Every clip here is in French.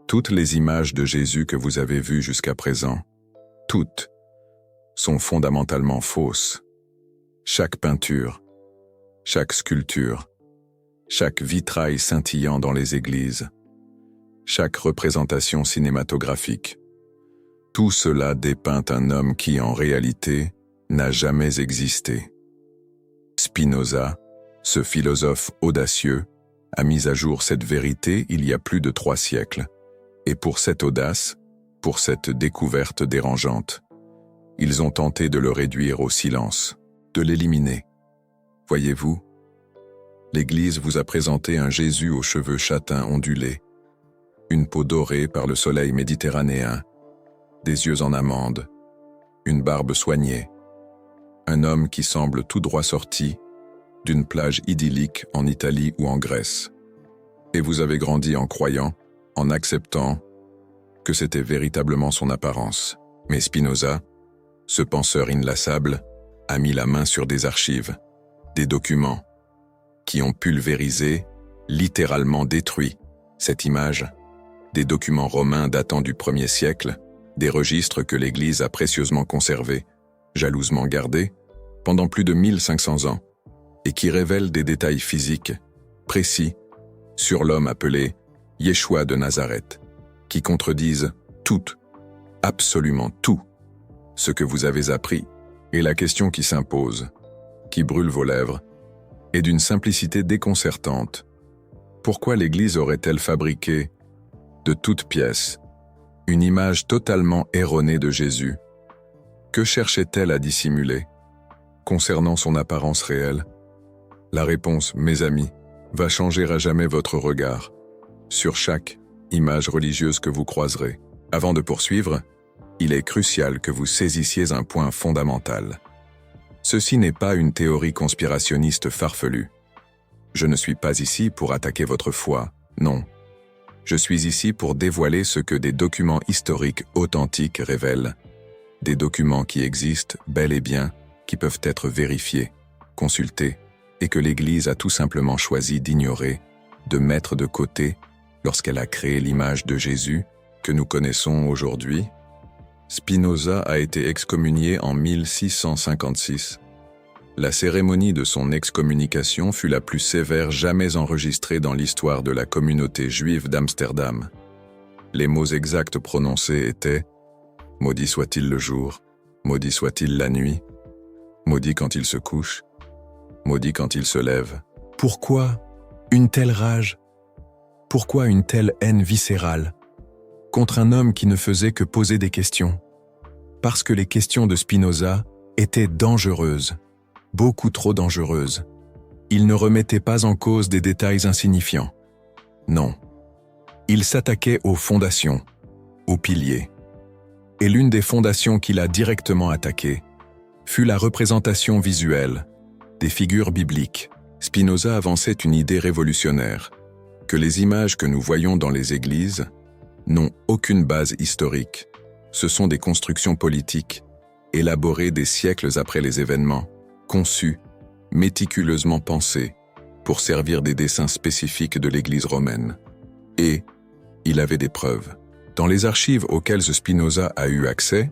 Toutes les images de Jésus que vous avez vues jusqu'à présent, toutes, sont fondamentalement fausses. Chaque peinture, chaque sculpture, chaque vitrail scintillant dans les églises, chaque représentation cinématographique, tout cela dépeint un homme qui, en réalité, n'a jamais existé. Spinoza, ce philosophe audacieux, a mis à jour cette vérité il y a plus de 3 siècles. Et pour cette audace, pour cette découverte dérangeante, ils ont tenté de le réduire au silence, de l'éliminer. Voyez-vous, l'Église vous a présenté un Jésus aux cheveux châtains ondulés, une peau dorée par le soleil méditerranéen, des yeux en amande, une barbe soignée, un homme qui semble tout droit sorti d'une plage idyllique en Italie ou en Grèce. Et vous avez grandi en croyant, en acceptant que c'était véritablement son apparence. Mais Spinoza, ce penseur inlassable, a mis la main sur des archives, des documents, qui ont pulvérisé, littéralement détruit, cette image, des documents romains datant du 1er siècle, des registres que l'Église a précieusement conservés, jalousement gardés, pendant plus de 1500 ans, et qui révèlent des détails physiques, précis, sur l'homme appelé Yeshua de Nazareth, qui contredisent tout, absolument tout, ce que vous avez appris. Et la question qui s'impose, qui brûle vos lèvres, est d'une simplicité déconcertante. Pourquoi l'Église aurait-elle fabriqué, de toutes pièces, une image totalement erronée de Jésus? Que cherchait-elle à dissimuler, concernant son apparence réelle? La réponse, mes amis, va changer à jamais votre regard sur chaque image religieuse que vous croiserez. Avant de poursuivre, il est crucial que vous saisissiez un point fondamental. Ceci n'est pas une théorie conspirationniste farfelue. Je ne suis pas ici pour attaquer votre foi, non. Je suis ici pour dévoiler ce que des documents historiques authentiques révèlent. Des documents qui existent bel et bien, qui peuvent être vérifiés, consultés, et que l'Église a tout simplement choisi d'ignorer, de mettre de côté lorsqu'elle a créé l'image de Jésus que nous connaissons aujourd'hui. Spinoza a été excommunié en 1656. La cérémonie de son excommunication fut la plus sévère jamais enregistrée dans l'histoire de la communauté juive d'Amsterdam. Les mots exacts prononcés étaient « Maudit soit-il le jour, maudit soit-il la nuit, maudit quand il se couche, maudit quand il se lève. » Pourquoi une telle rage? Pourquoi une telle haine viscérale contre un homme qui ne faisait que poser des questions? Parce que les questions de Spinoza étaient dangereuses, beaucoup trop dangereuses. Il ne remettait pas en cause des détails insignifiants. Non. Il s'attaquait aux fondations, aux piliers. Et l'une des fondations qu'il a directement attaquées fut la représentation visuelle des figures bibliques. Spinoza avançait une idée révolutionnaire, que les images que nous voyons dans les églises n'ont aucune base historique. Ce sont des constructions politiques, élaborées des siècles après les événements, conçues, méticuleusement pensées, pour servir des desseins spécifiques de l'Église romaine. Et il avait des preuves. Dans les archives auxquelles Spinoza a eu accès,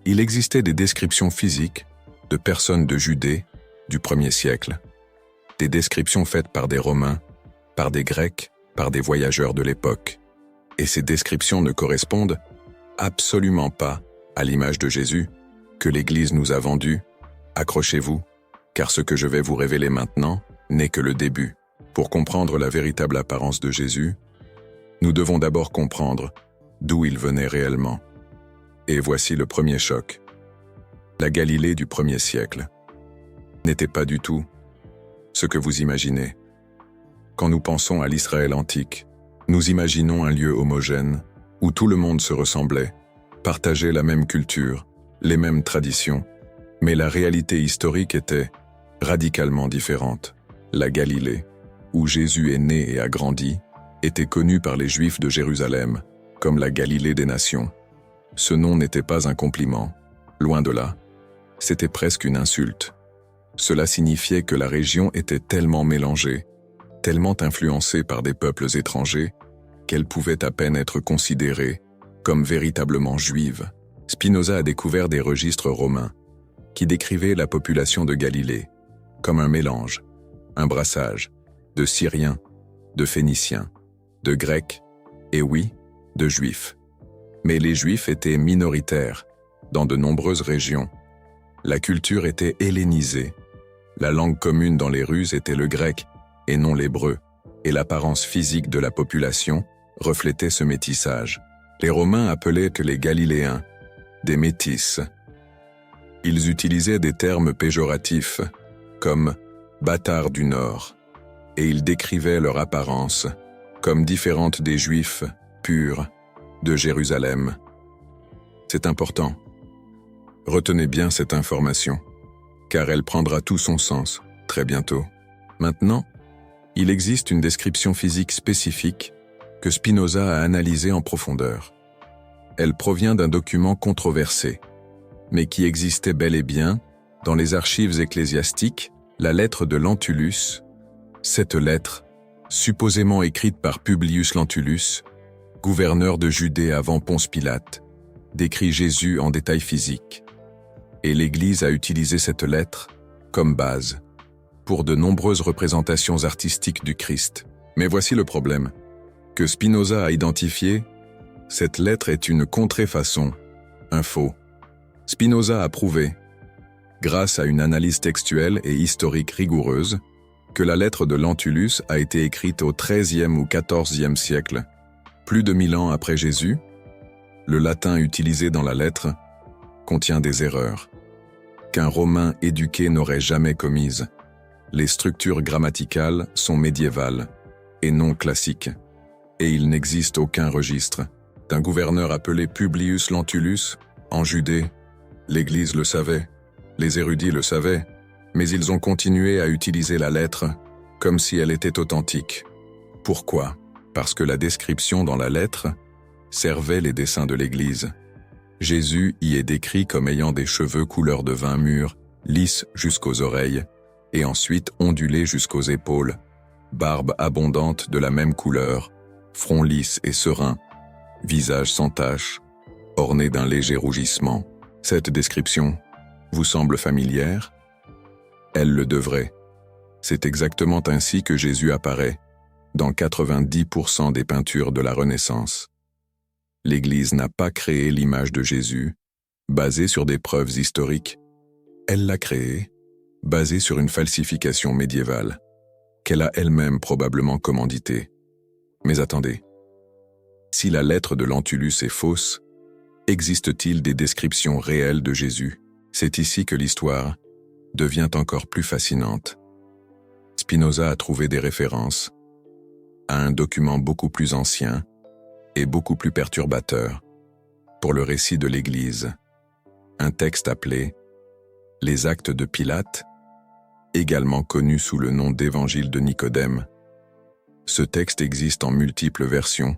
il existait des descriptions physiques de personnes de Judée du 1er siècle, des descriptions faites par des Romains, par des Grecs, par des voyageurs de l'époque. Et ces descriptions ne correspondent absolument pas à l'image de Jésus que l'Église nous a vendue. Accrochez-vous, car ce que je vais vous révéler maintenant n'est que le début. Pour comprendre la véritable apparence de Jésus, nous devons d'abord comprendre d'où il venait réellement. Et voici le premier choc. La Galilée du 1er siècle n'était pas du tout ce que vous imaginez. Quand nous pensons à l'Israël antique, nous imaginons un lieu homogène où tout le monde se ressemblait, partageait la même culture, les mêmes traditions, mais la réalité historique était radicalement différente. La Galilée, où Jésus est né et a grandi, était connue par les Juifs de Jérusalem comme la Galilée des nations. Ce nom n'était pas un compliment, loin de là, c'était presque une insulte. Cela signifiait que la région était tellement mélangée, tellement influencée par des peuples étrangers, qu'elle pouvait à peine être considérée comme véritablement juive, Spinoza a découvert des registres romains qui décrivaient la population de Galilée comme un mélange, un brassage de Syriens, de Phéniciens, de Grecs et oui, de Juifs. Mais les Juifs étaient minoritaires dans de nombreuses régions. La culture était hellénisée. La langue commune dans les Russes était le grec et non l'hébreu, et l'apparence physique de la population reflétait ce métissage. Les Romains appelaient les Galiléens des métis. Ils utilisaient des termes péjoratifs comme « bâtards du Nord » et ils décrivaient leur apparence comme différente des Juifs purs de Jérusalem. C'est important. Retenez bien cette information, car elle prendra tout son sens très bientôt. Maintenant, il existe une description physique spécifique que Spinoza a analysée en profondeur. Elle provient d'un document controversé, mais qui existait bel et bien dans les archives ecclésiastiques, la lettre de Lentulus. Cette lettre, supposément écrite par Publius Lentulus, gouverneur de Judée avant Ponce Pilate, décrit Jésus en détails physiques. Et l'Église a utilisé cette lettre comme base pour de nombreuses représentations artistiques du Christ. Mais voici le problème. Que Spinoza a identifié, cette lettre est une contrefaçon, un faux. Spinoza a prouvé, grâce à une analyse textuelle et historique rigoureuse, que la lettre de Lentulus a été écrite au XIIIe ou XIVe siècle, plus de 1000 ans après Jésus. Le latin utilisé dans la lettre contient des erreurs qu'un Romain éduqué n'aurait jamais commises. Les structures grammaticales sont médiévales et non classiques, et il n'existe aucun registre d'un gouverneur appelé Publius Lentulus en Judée. L'Église le savait, les érudits le savaient, mais ils ont continué à utiliser la lettre comme si elle était authentique. Pourquoi? Parce que la description dans la lettre servait les desseins de l'Église. Jésus y est décrit comme ayant des cheveux couleur de vin mûr, lisses jusqu'aux oreilles, et ensuite ondulés jusqu'aux épaules, barbe abondante de la même couleur, front lisse et serein, visage sans tache, orné d'un léger rougissement. Cette description vous semble familière? Elle le devrait. C'est exactement ainsi que Jésus apparaît dans 90% des peintures de la Renaissance. L'Église n'a pas créé l'image de Jésus, basée sur des preuves historiques. Elle l'a créée, basée sur une falsification médiévale, qu'elle a elle-même probablement commanditée. Mais attendez, si la lettre de Lentulus est fausse, existe-t-il des descriptions réelles de Jésus? C'est ici que l'histoire devient encore plus fascinante. Spinoza a trouvé des références à un document beaucoup plus ancien et beaucoup plus perturbateur pour le récit de l'Église, un texte appelé « Les Actes de Pilate », également connu sous le nom d'Évangile de Nicodème. Ce texte existe en multiples versions,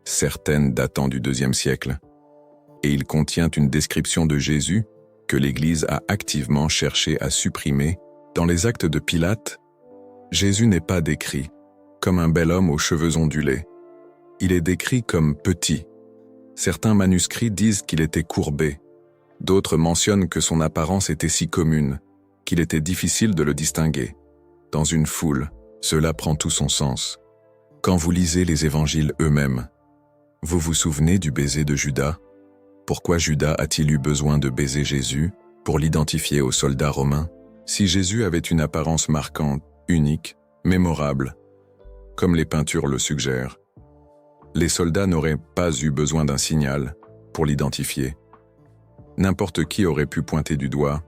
certaines datant du IIe siècle, et il contient une description de Jésus que l'Église a activement cherché à supprimer. Dans les Actes de Pilate, Jésus n'est pas décrit comme un bel homme aux cheveux ondulés. Il est décrit comme petit. Certains manuscrits disent qu'il était courbé. D'autres mentionnent que son apparence était si commune qu'il était difficile de le distinguer. Dans une foule, cela prend tout son sens. Quand vous lisez les évangiles eux-mêmes, vous vous souvenez du baiser de Judas? Pourquoi Judas a-t-il eu besoin de baiser Jésus pour l'identifier aux soldats romains? Si Jésus avait une apparence marquante, unique, mémorable, comme les peintures le suggèrent, les soldats n'auraient pas eu besoin d'un signal pour l'identifier. N'importe qui aurait pu pointer du doigt.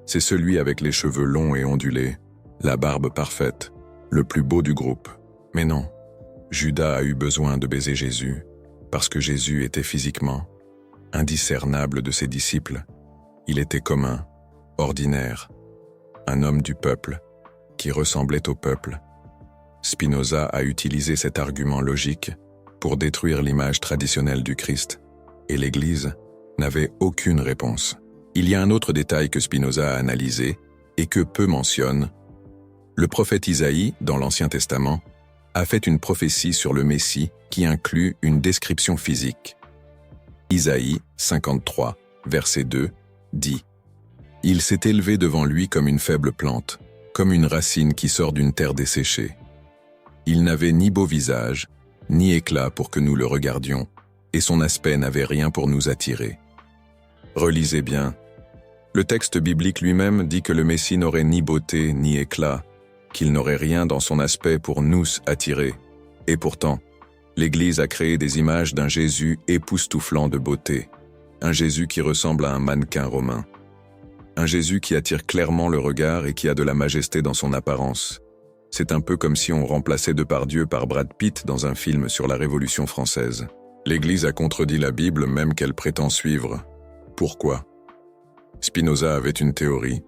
C'est celui avec les cheveux longs et ondulés, la barbe parfaite, le plus beau du groupe. Mais non, Judas a eu besoin de baiser Jésus, parce que Jésus était physiquement indiscernable de ses disciples. Il était commun, ordinaire, un homme du peuple, qui ressemblait au peuple. Spinoza a utilisé cet argument logique pour détruire l'image traditionnelle du Christ, et l'Église n'avait aucune réponse. Il y a un autre détail que Spinoza a analysé et que peu mentionnent. Le prophète Isaïe, dans l'Ancien Testament, a fait une prophétie sur le Messie qui inclut une description physique. Isaïe 53, verset 2, dit « Il s'est élevé devant lui comme une faible plante, comme une racine qui sort d'une terre desséchée. Il n'avait ni beau visage, ni éclat pour que nous le regardions, et son aspect n'avait rien pour nous attirer. » Relisez bien. Le texte biblique lui-même dit que le Messie n'aurait ni beauté ni éclat, qu'il n'aurait rien dans son aspect pour nous attirer. Et pourtant, l'Église a créé des images d'un Jésus époustouflant de beauté, un Jésus qui ressemble à un mannequin romain, un Jésus qui attire clairement le regard et qui a de la majesté dans son apparence. C'est un peu comme si on remplaçait Depardieu par Brad Pitt dans un film sur la Révolution française. L'Église a contredit la Bible même qu'elle prétend suivre. Pourquoi ? Spinoza avait une théorie,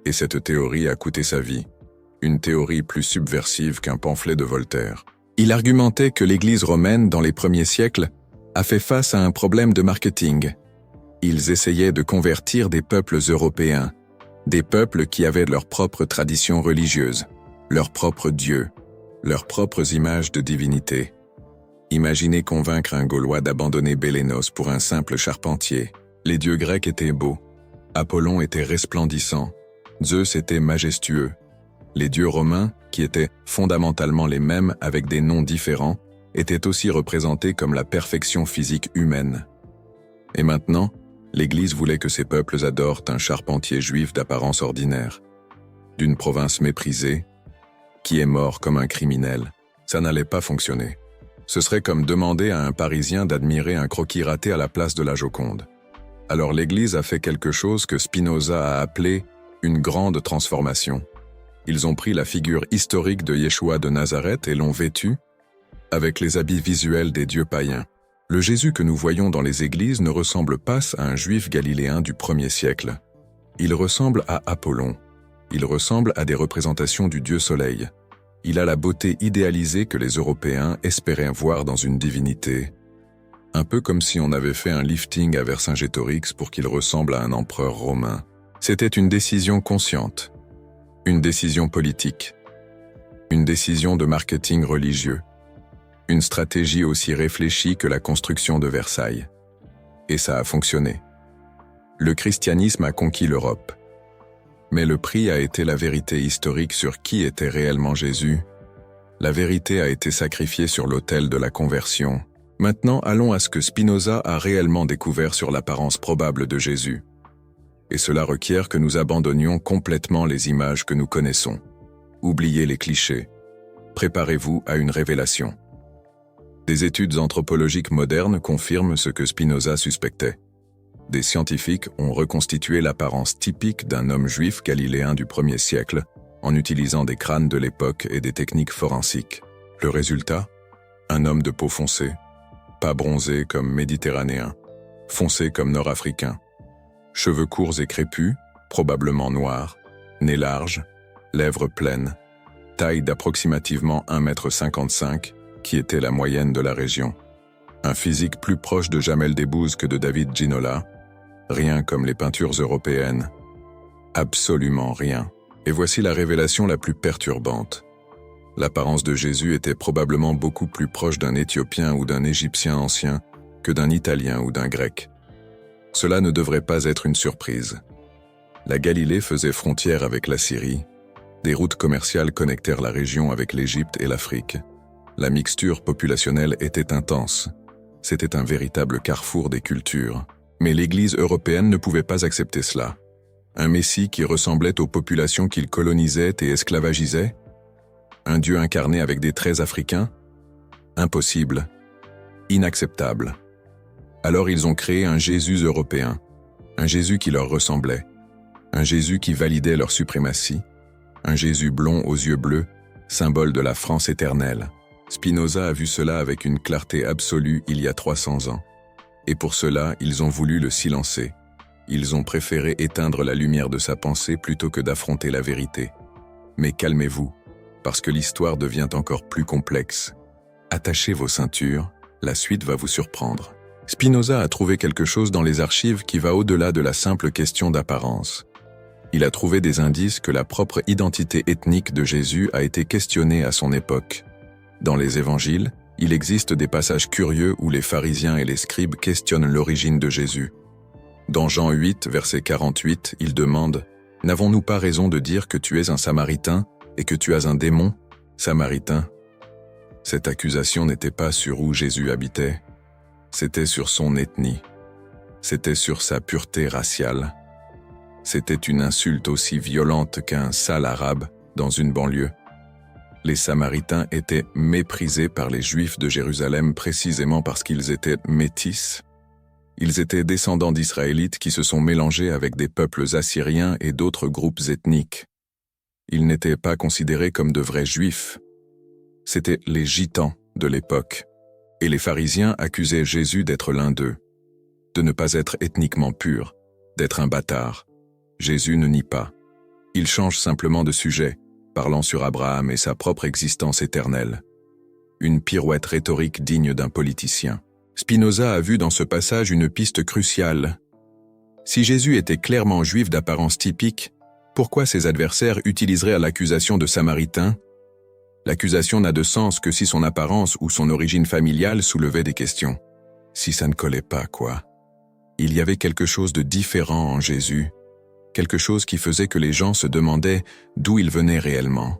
et cette théorie a coûté sa vie, une théorie plus subversive qu'un pamphlet de Voltaire. Il argumentait que l'Église romaine, dans les premiers siècles, a fait face à un problème de marketing. Ils essayaient de convertir des peuples européens, des peuples qui avaient leurs propres traditions religieuses, leurs propres dieux, leurs propres images de divinité. Imaginez convaincre un Gaulois d'abandonner Bélénos pour un simple charpentier. Les dieux grecs étaient beaux, Apollon était resplendissant, Zeus était majestueux. Les dieux romains, qui étaient fondamentalement les mêmes avec des noms différents, étaient aussi représentés comme la perfection physique humaine. Et maintenant, l'Église voulait que ces peuples adorent un charpentier juif d'apparence ordinaire, d'une province méprisée, qui est mort comme un criminel. Ça n'allait pas fonctionner. Ce serait comme demander à un Parisien d'admirer un croquis raté à la place de la Joconde. Alors l'Église a fait quelque chose que Spinoza a appelé une grande transformation. Ils ont pris la figure historique de Yeshua de Nazareth et l'ont vêtue avec les habits visuels des dieux païens. Le Jésus que nous voyons dans les églises ne ressemble pas à un juif galiléen du 1er siècle. Il ressemble à Apollon. Il ressemble à des représentations du dieu soleil. Il a la beauté idéalisée que les Européens espéraient voir dans une divinité. Un peu comme si on avait fait un lifting à Vercingétorix pour qu'il ressemble à un empereur romain. C'était une décision consciente. Une décision politique, une décision de marketing religieux, une stratégie aussi réfléchie que la construction de Versailles. Et ça a fonctionné. Le christianisme a conquis l'Europe. Mais le prix a été la vérité historique sur qui était réellement Jésus. La vérité a été sacrifiée sur l'autel de la conversion. Maintenant, allons à ce que Spinoza a réellement découvert sur l'apparence probable de Jésus. Et cela requiert que nous abandonnions complètement les images que nous connaissons. Oubliez les clichés. Préparez-vous à une révélation. Des études anthropologiques modernes confirment ce que Spinoza suspectait. Des scientifiques ont reconstitué l'apparence typique d'un homme juif galiléen du 1er siècle en utilisant des crânes de l'époque et des techniques forensiques. Le résultat ? Un homme de peau foncée, pas bronzé comme méditerranéen, foncé comme nord-africain. Cheveux courts et crépus, probablement noirs, nez large, lèvres pleines, taille d'approximativement 1,55 m, qui était la moyenne de la région. Un physique plus proche de Jamel Debbouze que de David Ginola, rien comme les peintures européennes. Absolument rien. Et voici la révélation la plus perturbante. L'apparence de Jésus était probablement beaucoup plus proche d'un Éthiopien ou d'un Égyptien ancien que d'un Italien ou d'un Grec. Cela ne devrait pas être une surprise. La Galilée faisait frontière avec la Syrie. Des routes commerciales connectèrent la région avec l'Égypte et l'Afrique. La mixture populationnelle était intense. C'était un véritable carrefour des cultures. Mais l'Église européenne ne pouvait pas accepter cela. Un Messie qui ressemblait aux populations qu'il colonisait et esclavagisait ? Un Dieu incarné avec des traits africains ? Impossible. Inacceptable. Alors ils ont créé un Jésus européen, un Jésus qui leur ressemblait, un Jésus qui validait leur suprématie, un Jésus blond aux yeux bleus, symbole de la France éternelle. Spinoza a vu cela avec une clarté absolue il y a 300 ans. Et pour cela, ils ont voulu le silencer. Ils ont préféré éteindre la lumière de sa pensée plutôt que d'affronter la vérité. Mais calmez-vous, parce que l'histoire devient encore plus complexe. Attachez vos ceintures, la suite va vous surprendre. Spinoza a trouvé quelque chose dans les archives qui va au-delà de la simple question d'apparence. Il a trouvé des indices que la propre identité ethnique de Jésus a été questionnée à son époque. Dans les évangiles, il existe des passages curieux où les pharisiens et les scribes questionnent l'origine de Jésus. Dans Jean 8, verset 48, ils demandent « N'avons-nous pas raison de dire que tu es un Samaritain et que tu as un démon, Samaritain ?» Cette accusation n'était pas sur où Jésus habitait, c'était sur son ethnie, c'était sur sa pureté raciale. C'était une insulte aussi violente qu'un sale arabe dans une banlieue. Les Samaritains étaient méprisés par les Juifs de Jérusalem précisément parce qu'ils étaient métis. Ils étaient descendants d'Israélites qui se sont mélangés avec des peuples assyriens et d'autres groupes ethniques. Ils n'étaient pas considérés comme de vrais Juifs. C'étaient les Gitans de l'époque. Et les pharisiens accusaient Jésus d'être l'un d'eux, de ne pas être ethniquement pur, d'être un bâtard. Jésus ne nie pas. Il change simplement de sujet, parlant sur Abraham et sa propre existence éternelle. Une pirouette rhétorique digne d'un politicien. Spinoza a vu dans ce passage une piste cruciale. Si Jésus était clairement juif d'apparence typique, pourquoi ses adversaires utiliseraient l'accusation de Samaritain? L'accusation n'a de sens que si son apparence ou son origine familiale soulevait des questions. Si ça ne collait pas, quoi. Il y avait quelque chose de différent en Jésus, quelque chose qui faisait que les gens se demandaient d'où il venait réellement.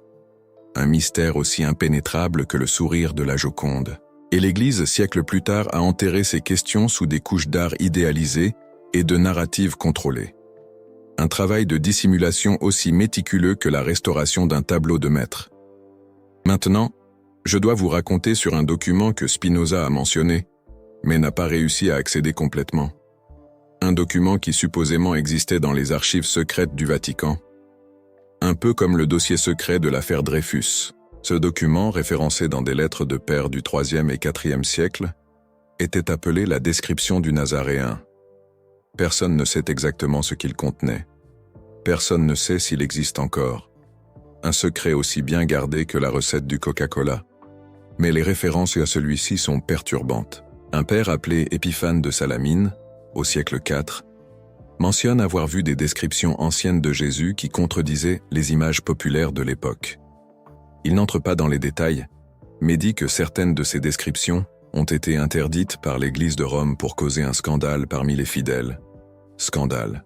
Un mystère aussi impénétrable que le sourire de la Joconde. Et l'Église, siècles plus tard, a enterré ces questions sous des couches d'art idéalisées et de narratives contrôlées. Un travail de dissimulation aussi méticuleux que la restauration d'un tableau de maître. Maintenant, je dois vous raconter sur un document que Spinoza a mentionné, mais n'a pas réussi à accéder complètement. Un document qui supposément existait dans les archives secrètes du Vatican. Un peu comme le dossier secret de l'affaire Dreyfus. Ce document, référencé dans des lettres de pères du IIIe et IVe siècle, était appelé la description du Nazaréen. Personne ne sait exactement ce qu'il contenait. Personne ne sait s'il existe encore. Un secret aussi bien gardé que la recette du Coca-Cola. Mais les références à celui-ci sont perturbantes. Un père appelé Épiphane de Salamine, au siècle IV, mentionne avoir vu des descriptions anciennes de Jésus qui contredisaient les images populaires de l'époque. Il n'entre pas dans les détails, mais dit que certaines de ces descriptions ont été interdites par l'Église de Rome pour causer un scandale parmi les fidèles. Scandale.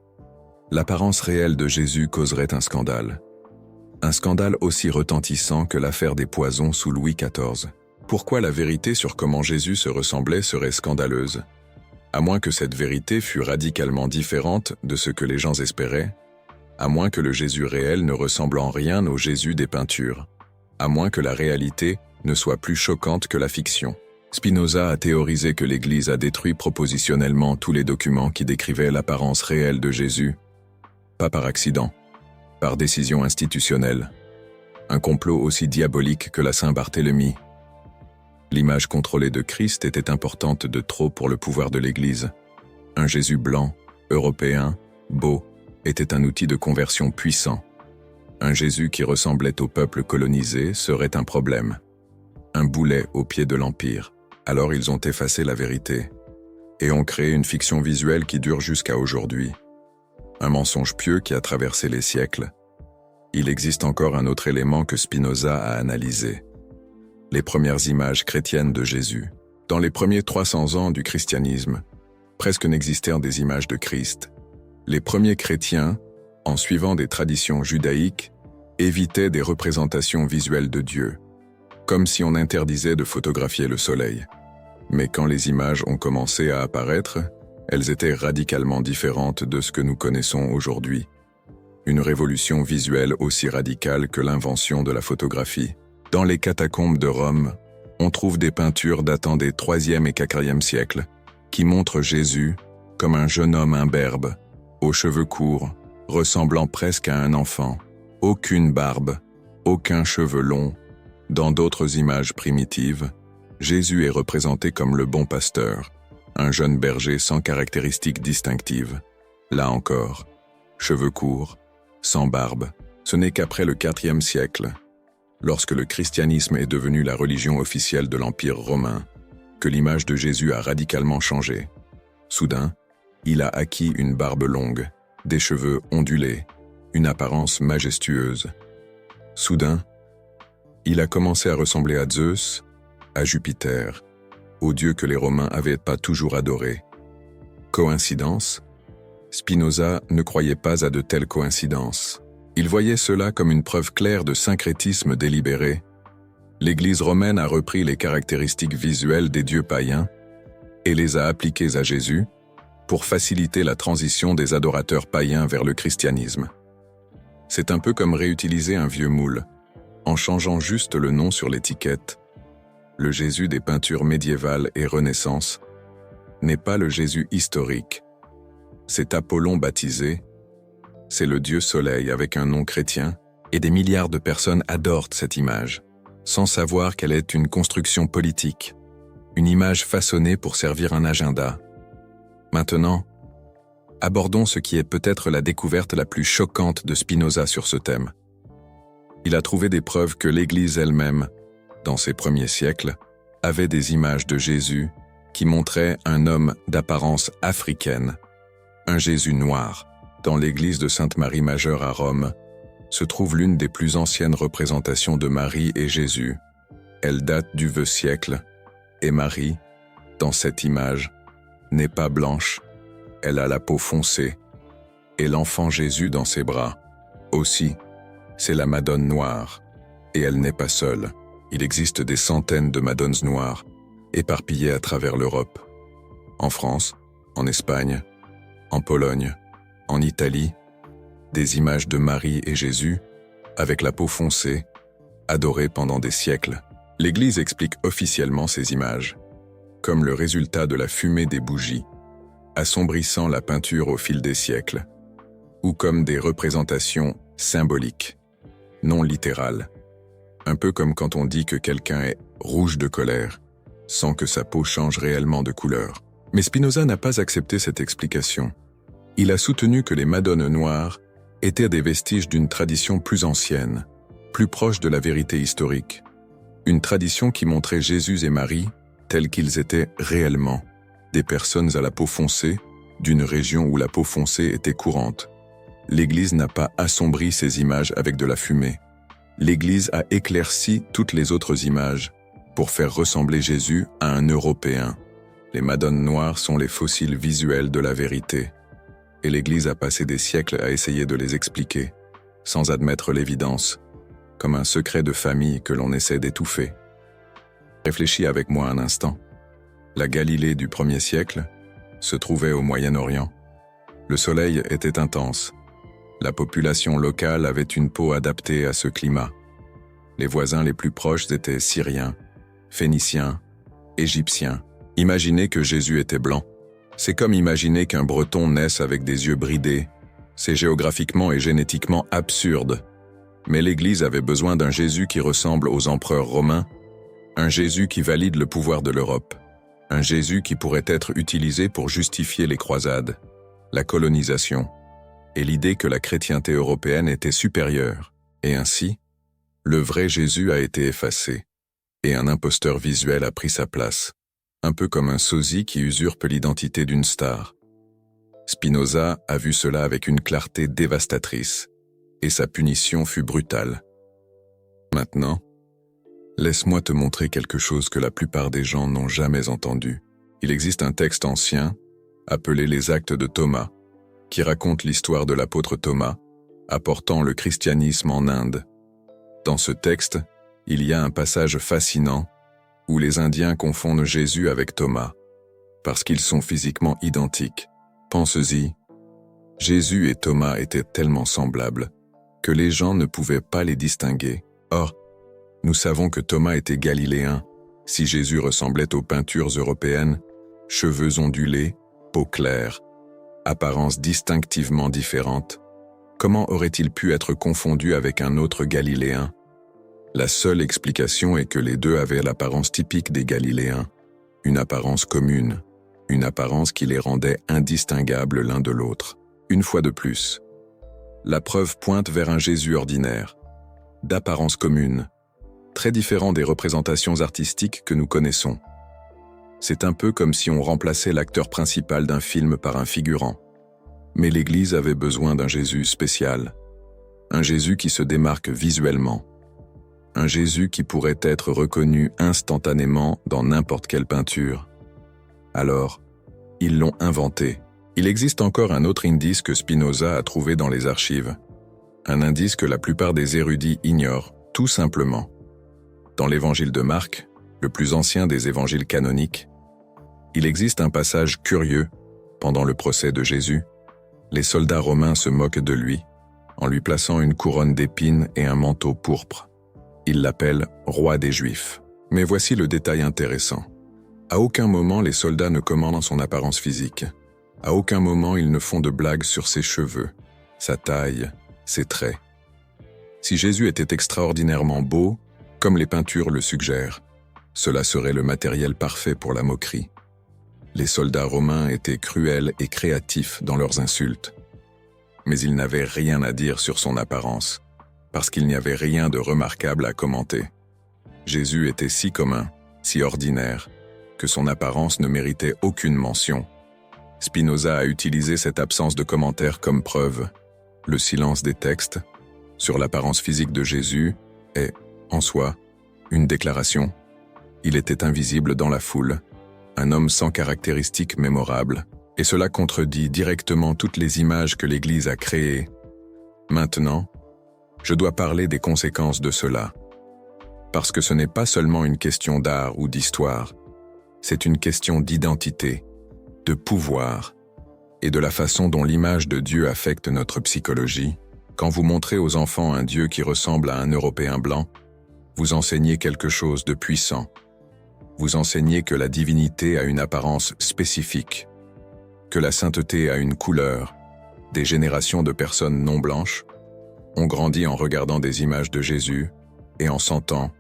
L'apparence réelle de Jésus causerait un scandale. Un scandale aussi retentissant que l'affaire des poisons sous Louis XIV. Pourquoi la vérité sur comment Jésus se ressemblait serait scandaleuse? À moins que cette vérité fût radicalement différente de ce que les gens espéraient, à moins que le Jésus réel ne ressemble en rien au Jésus des peintures, à moins que la réalité ne soit plus choquante que la fiction. Spinoza a théorisé que l'Église a détruit propositionnellement tous les documents qui décrivaient l'apparence réelle de Jésus, pas par accident, par décision institutionnelle. Un complot aussi diabolique que la Saint-Barthélemy. L'image contrôlée de Christ était importante de trop pour le pouvoir de l'Église. Un Jésus blanc, européen, beau, était un outil de conversion puissant. Un Jésus qui ressemblait au peuple colonisé serait un problème. Un boulet au pied de l'Empire. Alors ils ont effacé la vérité et ont créé une fiction visuelle qui dure jusqu'à aujourd'hui. Un mensonge pieux qui a traversé les siècles. Il existe encore un autre élément que Spinoza a analysé. Les premières images chrétiennes de Jésus. Dans les premiers 300 ans du christianisme, presque n'existèrent des images de Christ. Les premiers chrétiens, en suivant des traditions judaïques, évitaient des représentations visuelles de Dieu, comme si on interdisait de photographier le soleil. Mais quand les images ont commencé à apparaître, elles étaient radicalement différentes de ce que nous connaissons aujourd'hui. Une révolution visuelle aussi radicale que l'invention de la photographie. Dans les catacombes de Rome, on trouve des peintures datant des IIIe et IVe siècles, qui montrent Jésus comme un jeune homme imberbe, aux cheveux courts, ressemblant presque à un enfant, aucune barbe, aucun cheveu long. Dans d'autres images primitives, Jésus est représenté comme le bon pasteur, un jeune berger sans caractéristiques distinctives. Là encore, cheveux courts, sans barbe, ce n'est qu'après le IVe siècle, lorsque le christianisme est devenu la religion officielle de l'Empire romain, que l'image de Jésus a radicalement changé. Soudain, il a acquis une barbe longue, des cheveux ondulés, une apparence majestueuse. Soudain, il a commencé à ressembler à Zeus, à Jupiter, au dieu que les Romains n'avaient pas toujours adoré. Coïncidence? Spinoza ne croyait pas à de telles coïncidences. Il voyait cela comme une preuve claire de syncrétisme délibéré. L'Église romaine a repris les caractéristiques visuelles des dieux païens et les a appliquées à Jésus pour faciliter la transition des adorateurs païens vers le christianisme. C'est un peu comme réutiliser un vieux moule, en changeant juste le nom sur l'étiquette. Le Jésus des peintures médiévales et Renaissance n'est pas le Jésus historique. C'est Apollon baptisé, c'est le dieu soleil avec un nom chrétien, et des milliards de personnes adorent cette image, sans savoir qu'elle est une construction politique, une image façonnée pour servir un agenda. Maintenant, abordons ce qui est peut-être la découverte la plus choquante de Spinoza sur ce thème. Il a trouvé des preuves que l'Église elle-même, dans ses premiers siècles, avait des images de Jésus qui montraient un homme d'apparence africaine, un Jésus noir. Dans l'église de Sainte-Marie Majeure à Rome, se trouve l'une des plus anciennes représentations de Marie et Jésus. Elle date du VIe siècle, et Marie, dans cette image, n'est pas blanche, elle a la peau foncée, et l'enfant Jésus dans ses bras. Aussi, c'est la Madone noire, et elle n'est pas seule. Il existe des centaines de Madones noires, éparpillées à travers l'Europe. En France, en Espagne, en Pologne, en Italie, des images de Marie et Jésus, avec la peau foncée, adorées pendant des siècles. L'Église explique officiellement ces images, comme le résultat de la fumée des bougies, assombrissant la peinture au fil des siècles, ou comme des représentations symboliques, non littérales, un peu comme quand on dit que quelqu'un est rouge de colère, sans que sa peau change réellement de couleur. Mais Spinoza n'a pas accepté cette explication. Il a soutenu que les Madones noires étaient des vestiges d'une tradition plus ancienne, plus proche de la vérité historique. Une tradition qui montrait Jésus et Marie tels qu'ils étaient réellement, des personnes à la peau foncée, d'une région où la peau foncée était courante. L'Église n'a pas assombri ces images avec de la fumée. L'Église a éclairci toutes les autres images pour faire ressembler Jésus à un Européen. Les Madones noires sont les fossiles visuels de la vérité. Et l'Église a passé des siècles à essayer de les expliquer, sans admettre l'évidence, comme un secret de famille que l'on essaie d'étouffer. Réfléchis avec moi un instant. La Galilée du 1er siècle se trouvait au Moyen-Orient. Le soleil était intense. La population locale avait une peau adaptée à ce climat. Les voisins les plus proches étaient Syriens, Phéniciens, Égyptiens. Imaginez que Jésus était blanc. C'est comme imaginer qu'un Breton naisse avec des yeux bridés. C'est géographiquement et génétiquement absurde. Mais l'Église avait besoin d'un Jésus qui ressemble aux empereurs romains, un Jésus qui valide le pouvoir de l'Europe, un Jésus qui pourrait être utilisé pour justifier les croisades, la colonisation, et l'idée que la chrétienté européenne était supérieure. Et ainsi, le vrai Jésus a été effacé, et un imposteur visuel a pris sa place. Un peu comme un sosie qui usurpe l'identité d'une star. Spinoza a vu cela avec une clarté dévastatrice, et sa punition fut brutale. Maintenant, laisse-moi te montrer quelque chose que la plupart des gens n'ont jamais entendu. Il existe un texte ancien, appelé les Actes de Thomas, qui raconte l'histoire de l'apôtre Thomas, apportant le christianisme en Inde. Dans ce texte, il y a un passage fascinant où les Indiens confondent Jésus avec Thomas, parce qu'ils sont physiquement identiques. Pense-y, Jésus et Thomas étaient tellement semblables que les gens ne pouvaient pas les distinguer. Or, nous savons que Thomas était galiléen, si Jésus ressemblait aux peintures européennes, cheveux ondulés, peau claire, apparence distinctivement différente. Comment aurait-il pu être confondu avec un autre Galiléen? La seule explication est que les deux avaient l'apparence typique des Galiléens, une apparence commune, une apparence qui les rendait indistinguables l'un de l'autre. Une fois de plus, la preuve pointe vers un Jésus ordinaire, d'apparence commune, très différent des représentations artistiques que nous connaissons. C'est un peu comme si on remplaçait l'acteur principal d'un film par un figurant. Mais l'Église avait besoin d'un Jésus spécial, un Jésus qui se démarque visuellement, un Jésus qui pourrait être reconnu instantanément dans n'importe quelle peinture. Alors, ils l'ont inventé. Il existe encore un autre indice que Spinoza a trouvé dans les archives. Un indice que la plupart des érudits ignorent, tout simplement. Dans l'évangile de Marc, le plus ancien des évangiles canoniques, il existe un passage curieux. Pendant le procès de Jésus, les soldats romains se moquent de lui, en lui plaçant une couronne d'épines et un manteau pourpre. Ils l'appellent « roi des Juifs ». Mais voici le détail intéressant. À aucun moment les soldats ne commandent son apparence physique. À aucun moment ils ne font de blagues sur ses cheveux, sa taille, ses traits. Si Jésus était extraordinairement beau, comme les peintures le suggèrent, cela serait le matériel parfait pour la moquerie. Les soldats romains étaient cruels et créatifs dans leurs insultes. Mais ils n'avaient rien à dire sur son apparence, parce qu'il n'y avait rien de remarquable à commenter. Jésus était si commun, si ordinaire, que son apparence ne méritait aucune mention. Spinoza a utilisé cette absence de commentaires comme preuve. Le silence des textes sur l'apparence physique de Jésus est, en soi, une déclaration. Il était invisible dans la foule, un homme sans caractéristiques mémorables, et cela contredit directement toutes les images que l'Église a créées. Maintenant, je dois parler des conséquences de cela. Parce que ce n'est pas seulement une question d'art ou d'histoire, c'est une question d'identité, de pouvoir, et de la façon dont l'image de Dieu affecte notre psychologie. Quand vous montrez aux enfants un Dieu qui ressemble à un Européen blanc, vous enseignez quelque chose de puissant. Vous enseignez que la divinité a une apparence spécifique, que la sainteté a une couleur. Des générations de personnes non blanches ont grandi en regardant des images de Jésus et en sentant,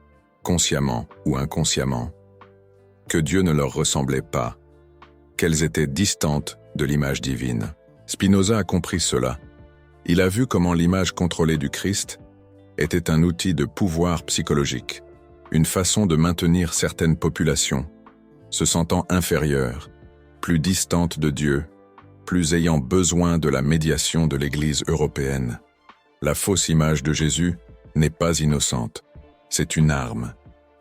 consciemment ou inconsciemment, que Dieu ne leur ressemblait pas, qu'elles étaient distantes de l'image divine. Spinoza a compris cela. Il a vu comment l'image contrôlée du Christ était un outil de pouvoir psychologique, une façon de maintenir certaines populations, se sentant inférieures, plus distantes de Dieu, plus ayant besoin de la médiation de l'Église européenne. La fausse image de Jésus n'est pas innocente, c'est une arme,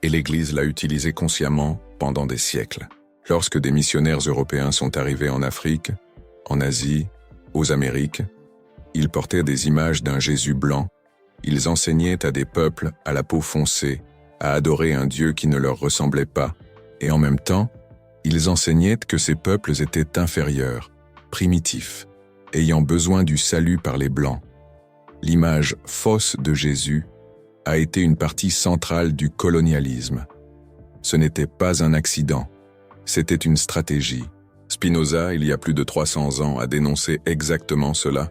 et l'Église l'a utilisée consciemment pendant des siècles. Lorsque des missionnaires européens sont arrivés en Afrique, en Asie, aux Amériques, ils portaient des images d'un Jésus blanc. Ils enseignaient à des peuples à la peau foncée à adorer un Dieu qui ne leur ressemblait pas, et en même temps, ils enseignaient que ces peuples étaient inférieurs, primitifs, ayant besoin du salut par les Blancs. L'image fausse de Jésus a été une partie centrale du colonialisme. Ce n'était pas un accident, c'était une stratégie. Spinoza, il y a plus de 300 ans, a dénoncé exactement cela.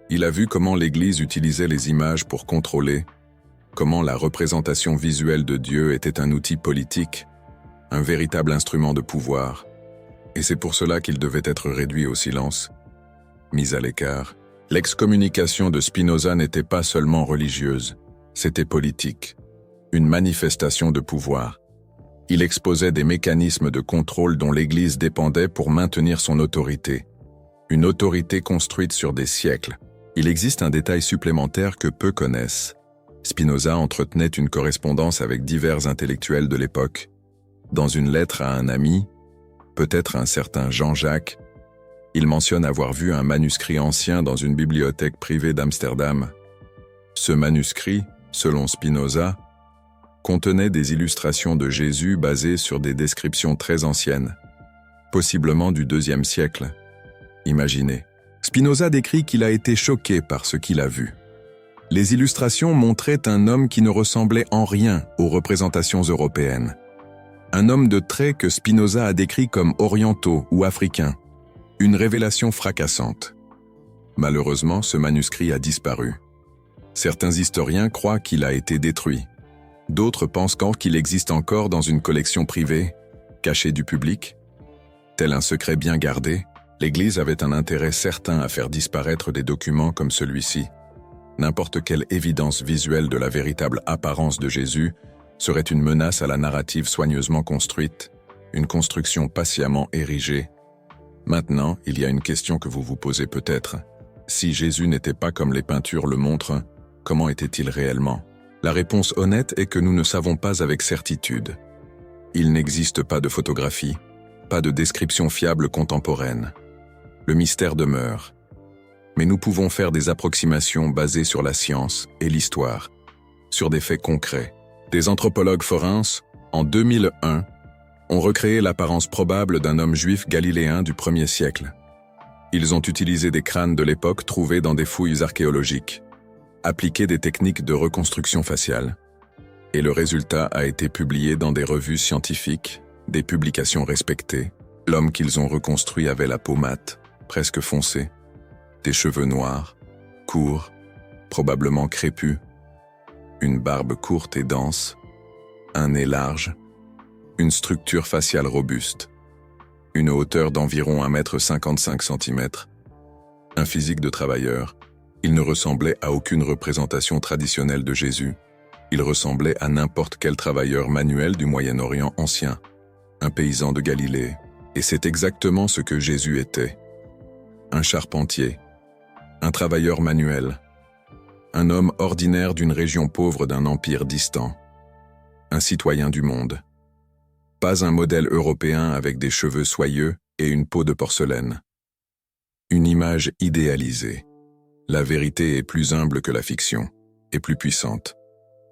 Il a vu comment l'Église utilisait les images pour contrôler, comment la représentation visuelle de Dieu était un outil politique, un véritable instrument de pouvoir. Et c'est pour cela qu'il devait être réduit au silence, mis à l'écart. L'excommunication de Spinoza n'était pas seulement religieuse, c'était politique, une manifestation de pouvoir. Il exposait des mécanismes de contrôle dont l'Église dépendait pour maintenir son autorité. Une autorité construite sur des siècles. Il existe un détail supplémentaire que peu connaissent. Spinoza entretenait une correspondance avec divers intellectuels de l'époque. Dans une lettre à un ami, peut-être un certain Jean-Jacques, il mentionne avoir vu un manuscrit ancien dans une bibliothèque privée d'Amsterdam. Ce manuscrit, selon Spinoza, contenait des illustrations de Jésus basées sur des descriptions très anciennes, possiblement du IIe siècle. Imaginez. Spinoza décrit qu'il a été choqué par ce qu'il a vu. Les illustrations montraient un homme qui ne ressemblait en rien aux représentations européennes. Un homme de traits que Spinoza a décrit comme orientaux ou africains. Une révélation fracassante. Malheureusement, ce manuscrit a disparu. Certains historiens croient qu'il a été détruit. D'autres pensent qu'il existe encore dans une collection privée, cachée du public. Tel un secret bien gardé, l'Église avait un intérêt certain à faire disparaître des documents comme celui-ci. N'importe quelle évidence visuelle de la véritable apparence de Jésus serait une menace à la narrative soigneusement construite, une construction patiemment érigée. Maintenant, il y a une question que vous vous posez peut-être. Si Jésus n'était pas comme les peintures le montrent, comment était-il réellement ? La réponse honnête est que nous ne savons pas avec certitude. Il n'existe pas de photographie, pas de description fiable contemporaine. Le mystère demeure. Mais nous pouvons faire des approximations basées sur la science et l'histoire, sur des faits concrets. Des anthropologues forenses, en 2001, ont recréé l'apparence probable d'un homme juif galiléen du 1er siècle. Ils ont utilisé des crânes de l'époque trouvés dans des fouilles archéologiques, appliqué des techniques de reconstruction faciale, et le résultat a été publié dans des revues scientifiques, des publications respectées. L'homme qu'ils ont reconstruit avait la peau mate, presque foncée, des cheveux noirs, courts, probablement crépus, une barbe courte et dense, un nez large, une structure faciale robuste, une hauteur d'environ 1,55 m, un physique de travailleur. Il ne ressemblait à aucune représentation traditionnelle de Jésus. Il ressemblait à n'importe quel travailleur manuel du Moyen-Orient ancien, un paysan de Galilée, et c'est exactement ce que Jésus était. Un charpentier, un travailleur manuel, un homme ordinaire d'une région pauvre d'un empire distant, un citoyen du monde. Pas un modèle européen avec des cheveux soyeux et une peau de porcelaine. Une image idéalisée. La vérité est plus humble que la fiction, et plus puissante.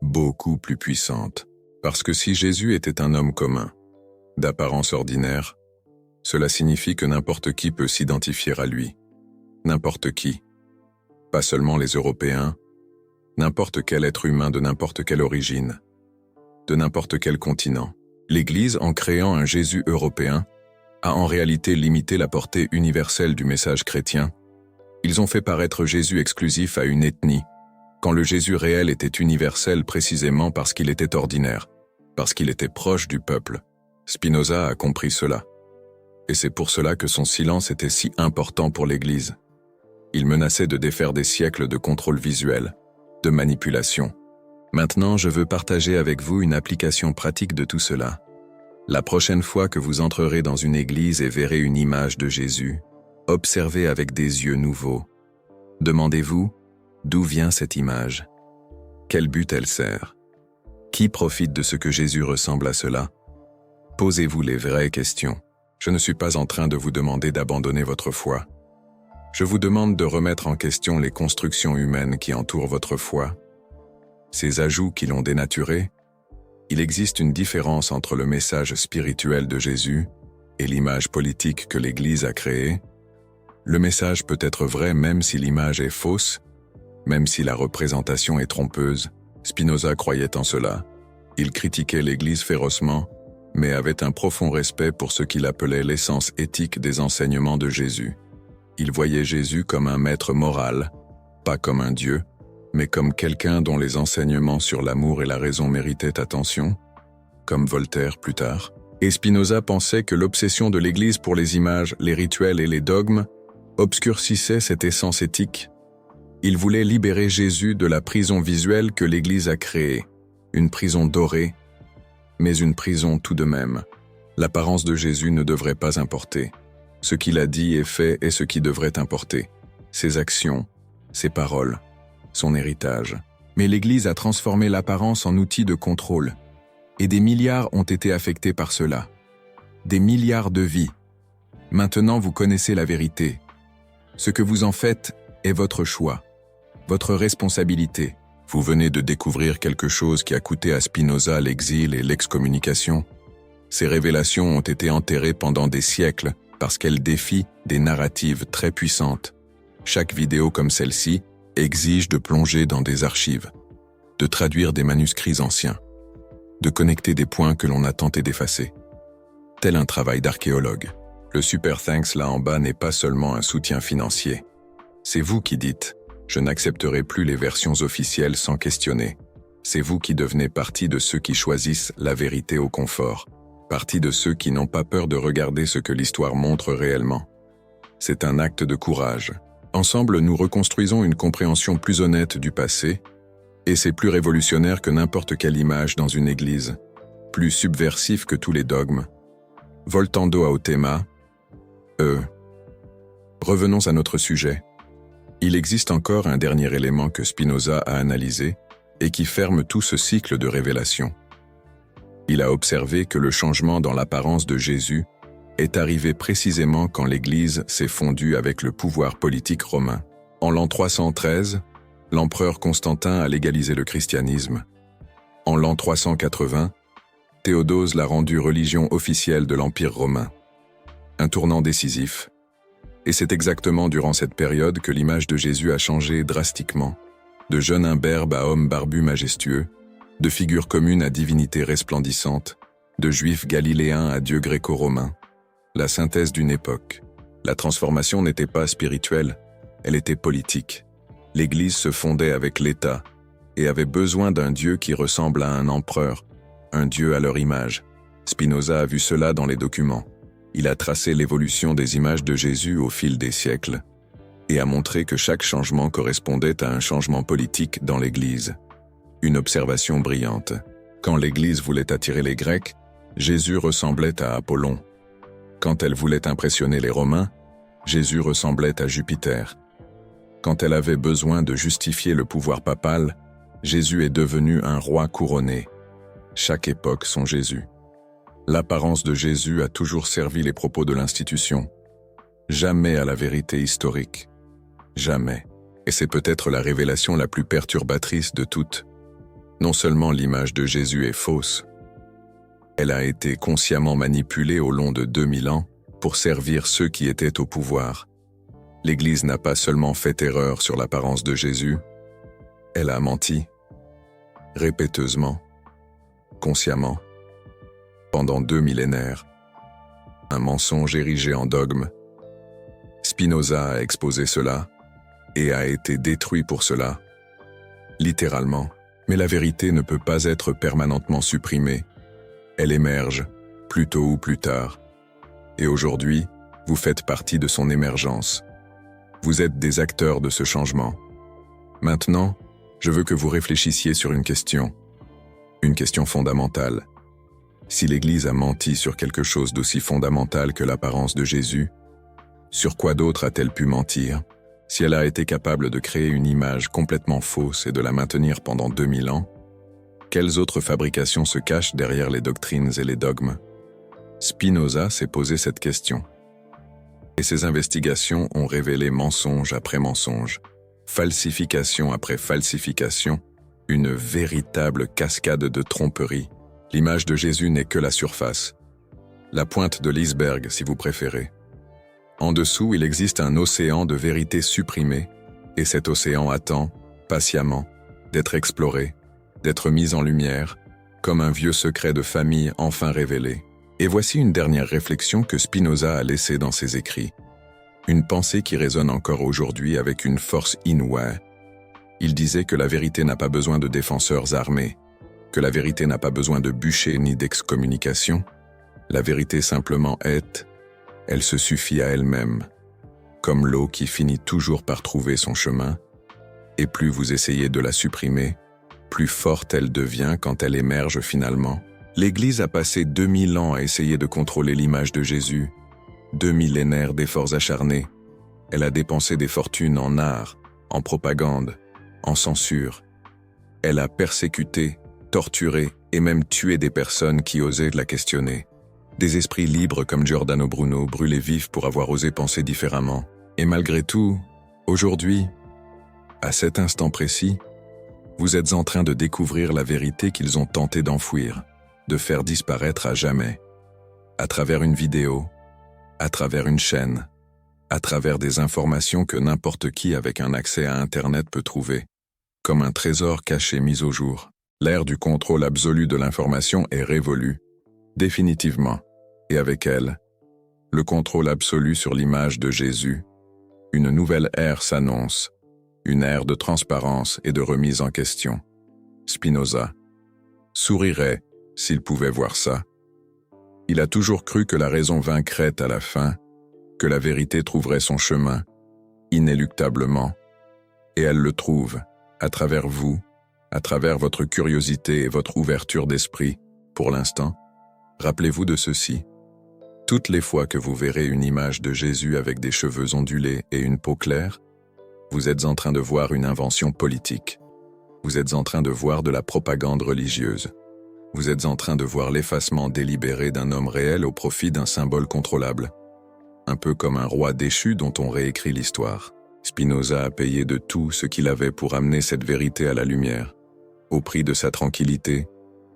Beaucoup plus puissante. Parce que si Jésus était un homme commun, d'apparence ordinaire, cela signifie que n'importe qui peut s'identifier à lui. N'importe qui. Pas seulement les Européens, n'importe quel être humain de n'importe quelle origine, de n'importe quel continent. L'Église, en créant un Jésus européen, a en réalité limité la portée universelle du message chrétien. Ils ont fait paraître Jésus exclusif à une ethnie, quand le Jésus réel était universel précisément parce qu'il était ordinaire, parce qu'il était proche du peuple. Spinoza a compris cela. Et c'est pour cela que son silence était si important pour l'Église. Il menaçait de défaire des siècles de contrôle visuel, de manipulation. Maintenant, je veux partager avec vous une application pratique de tout cela. La prochaine fois que vous entrerez dans une église et verrez une image de Jésus, observez avec des yeux nouveaux. Demandez-vous, d'où vient cette image? Quel but elle sert? Qui profite de ce que Jésus ressemble à cela? Posez-vous les vraies questions. Je ne suis pas en train de vous demander d'abandonner votre foi. Je vous demande de remettre en question les constructions humaines qui entourent votre foi. Ces ajouts qui l'ont dénaturé. Il existe une différence entre le message spirituel de Jésus et l'image politique que l'Église a créée. Le message peut être vrai même si l'image est fausse, même si la représentation est trompeuse. Spinoza croyait en cela. Il critiquait l'Église férocement, mais avait un profond respect pour ce qu'il appelait l'essence éthique des enseignements de Jésus. Il voyait Jésus comme un maître moral, pas comme un Dieu, mais comme quelqu'un dont les enseignements sur l'amour et la raison méritaient attention, comme Voltaire plus tard. Et Spinoza pensait que l'obsession de l'Église pour les images, les rituels et les dogmes obscurcissait cette essence éthique. Il voulait libérer Jésus de la prison visuelle que l'Église a créée, une prison dorée, mais une prison tout de même. L'apparence de Jésus ne devrait pas importer. Ce qu'il a dit et fait est ce qui devrait importer. Ses actions, ses paroles, son héritage. Mais l'Église a transformé l'apparence en outil de contrôle. Et des milliards ont été affectés par cela. Des milliards de vies. Maintenant vous connaissez la vérité. Ce que vous en faites est votre choix, votre responsabilité. Vous venez de découvrir quelque chose qui a coûté à Spinoza l'exil et l'excommunication. Ces révélations ont été enterrées pendant des siècles parce qu'elles défient des narratives très puissantes. Chaque vidéo comme celle-ci exige de plonger dans des archives, de traduire des manuscrits anciens, de connecter des points que l'on a tenté d'effacer. Tel un travail d'archéologue. Le Super Thanks là en bas n'est pas seulement un soutien financier. C'est vous qui dites « Je n'accepterai plus les versions officielles sans questionner ». C'est vous qui devenez partie de ceux qui choisissent la vérité au confort, partie de ceux qui n'ont pas peur de regarder ce que l'histoire montre réellement. C'est un acte de courage. Ensemble, nous reconstruisons une compréhension plus honnête du passé, et c'est plus révolutionnaire que n'importe quelle image dans une église, plus subversif que tous les dogmes. Voltando ao tema. Revenons à notre sujet. Il existe encore un dernier élément que Spinoza a analysé, et qui ferme tout ce cycle de révélation. Il a observé que le changement dans l'apparence de Jésus est arrivé précisément quand l'Église s'est fondue avec le pouvoir politique romain. En l'an 313, l'empereur Constantin a légalisé le christianisme. En l'an 380, Théodose l'a rendu religion officielle de l'Empire romain. Un tournant décisif. Et c'est exactement durant cette période que l'image de Jésus a changé drastiquement, de jeune imberbe à homme barbu majestueux, de figure commune à divinité resplendissante, de juif galiléen à dieu gréco-romain. La synthèse d'une époque. La transformation n'était pas spirituelle, elle était politique. L'Église se fondait avec l'État et avait besoin d'un Dieu qui ressemble à un empereur, un Dieu à leur image. Spinoza a vu cela dans les documents. Il a tracé l'évolution des images de Jésus au fil des siècles et a montré que chaque changement correspondait à un changement politique dans l'Église. Une observation brillante. Quand l'Église voulait attirer les Grecs, Jésus ressemblait à Apollon. Quand elle voulait impressionner les Romains, Jésus ressemblait à Jupiter. Quand elle avait besoin de justifier le pouvoir papal, Jésus est devenu un roi couronné. Chaque époque son Jésus. L'apparence de Jésus a toujours servi les propos de l'institution. Jamais à la vérité historique. Jamais. Et c'est peut-être la révélation la plus perturbatrice de toutes. Non seulement l'image de Jésus est fausse, elle a été consciemment manipulée au long de 2000 ans pour servir ceux qui étaient au pouvoir. L'Église n'a pas seulement fait erreur sur l'apparence de Jésus, elle a menti, répéteusement, consciemment, pendant 2 millénaires. Un mensonge érigé en dogme. Spinoza a exposé cela et a été détruit pour cela, littéralement. Mais la vérité ne peut pas être permanentement supprimée. Elle émerge, plus tôt ou plus tard. Et aujourd'hui, vous faites partie de son émergence. Vous êtes des acteurs de ce changement. Maintenant, je veux que vous réfléchissiez sur une question fondamentale. Si l'Église a menti sur quelque chose d'aussi fondamental que l'apparence de Jésus, sur quoi d'autre a-t-elle pu mentir? Si elle a été capable de créer une image complètement fausse et de la maintenir pendant 2000 ans, quelles autres fabrications se cachent derrière les doctrines et les dogmes? Spinoza s'est posé cette question. Et ses investigations ont révélé mensonge après mensonge, falsification après falsification, une véritable cascade de tromperies. L'image de Jésus n'est que la surface, la pointe de l'iceberg si vous préférez. En dessous, il existe un océan de vérité supprimée, et cet océan attend, patiemment, d'être exploré, d'être mis en lumière, comme un vieux secret de famille enfin révélé. Et voici une dernière réflexion que Spinoza a laissée dans ses écrits. Une pensée qui résonne encore aujourd'hui avec une force inouïe. Il disait que la vérité n'a pas besoin de défenseurs armés, que la vérité n'a pas besoin de bûchers ni d'excommunication. La vérité simplement est, elle se suffit à elle-même, comme l'eau qui finit toujours par trouver son chemin, et plus vous essayez de la supprimer, plus forte elle devient quand elle émerge finalement. L'Église a passé 2000 ans à essayer de contrôler l'image de Jésus, 2 millénaires d'efforts acharnés. Elle a dépensé des fortunes en art, en propagande, en censure. Elle a persécuté, torturé et même tué des personnes qui osaient la questionner. Des esprits libres comme Giordano Bruno brûlés vifs pour avoir osé penser différemment. Et malgré tout, aujourd'hui, à cet instant précis, vous êtes en train de découvrir la vérité qu'ils ont tenté d'enfouir, de faire disparaître à jamais. À travers une vidéo, à travers une chaîne, à travers des informations que n'importe qui avec un accès à Internet peut trouver, comme un trésor caché mis au jour. L'ère du contrôle absolu de l'information est révolue, définitivement. Et avec elle, le contrôle absolu sur l'image de Jésus. Une nouvelle ère s'annonce, une ère de transparence et de remise en question. Spinoza sourirait s'il pouvait voir ça. Il a toujours cru que la raison vaincrait à la fin, que la vérité trouverait son chemin, inéluctablement. Et elle le trouve, à travers vous, à travers votre curiosité et votre ouverture d'esprit, pour l'instant. Rappelez-vous de ceci. Toutes les fois que vous verrez une image de Jésus avec des cheveux ondulés et une peau claire, vous êtes en train de voir une invention politique. Vous êtes en train de voir de la propagande religieuse. Vous êtes en train de voir l'effacement délibéré d'un homme réel au profit d'un symbole contrôlable. Un peu comme un roi déchu dont on réécrit l'histoire. Spinoza a payé de tout ce qu'il avait pour amener cette vérité à la lumière, au prix de sa tranquillité,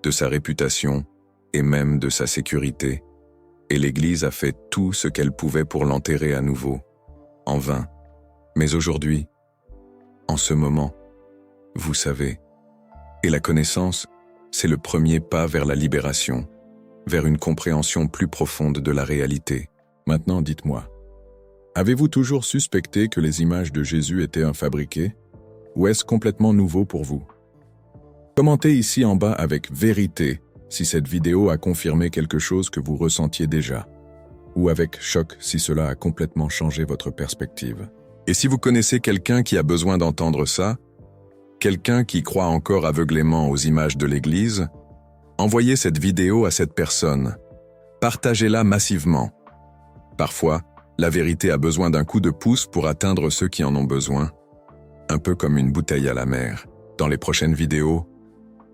de sa réputation et même de sa sécurité. Et l'Église a fait tout ce qu'elle pouvait pour l'enterrer à nouveau, en vain. Mais aujourd'hui, en ce moment, vous savez, et la connaissance, c'est le premier pas vers la libération, vers une compréhension plus profonde de la réalité. Maintenant, dites-moi, avez-vous toujours suspecté que les images de Jésus étaient un fabriqué, ou est-ce complètement nouveau pour vous? Commentez ici en bas avec vérité si cette vidéo a confirmé quelque chose que vous ressentiez déjà, ou avec choc si cela a complètement changé votre perspective. Et si vous connaissez quelqu'un qui a besoin d'entendre ça, quelqu'un qui croit encore aveuglément aux images de l'Église, envoyez cette vidéo à cette personne. Partagez-la massivement. Parfois, la vérité a besoin d'un coup de pouce pour atteindre ceux qui en ont besoin. Un peu comme une bouteille à la mer. Dans les prochaines vidéos,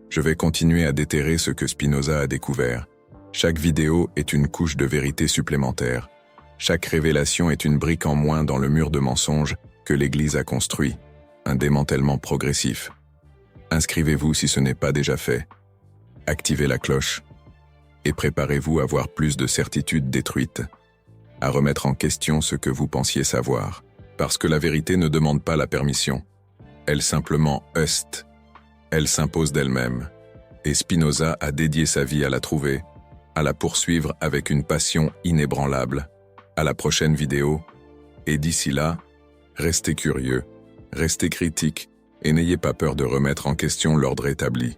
je vais continuer à déterrer ce que Spinoza a découvert. Chaque vidéo est une couche de vérité supplémentaire. Chaque révélation est une brique en moins dans le mur de mensonges que l'Église a construit. Un démantèlement progressif. Inscrivez-vous si ce n'est pas déjà fait. Activez la cloche. Et préparez-vous à voir plus de certitudes détruites. À remettre en question ce que vous pensiez savoir. Parce que la vérité ne demande pas la permission. Elle simplement est. Elle s'impose d'elle-même. Et Spinoza a dédié sa vie à la trouver, à la poursuivre avec une passion inébranlable. À la prochaine vidéo. Et d'ici là, restez curieux, restez critiques et n'ayez pas peur de remettre en question l'ordre établi.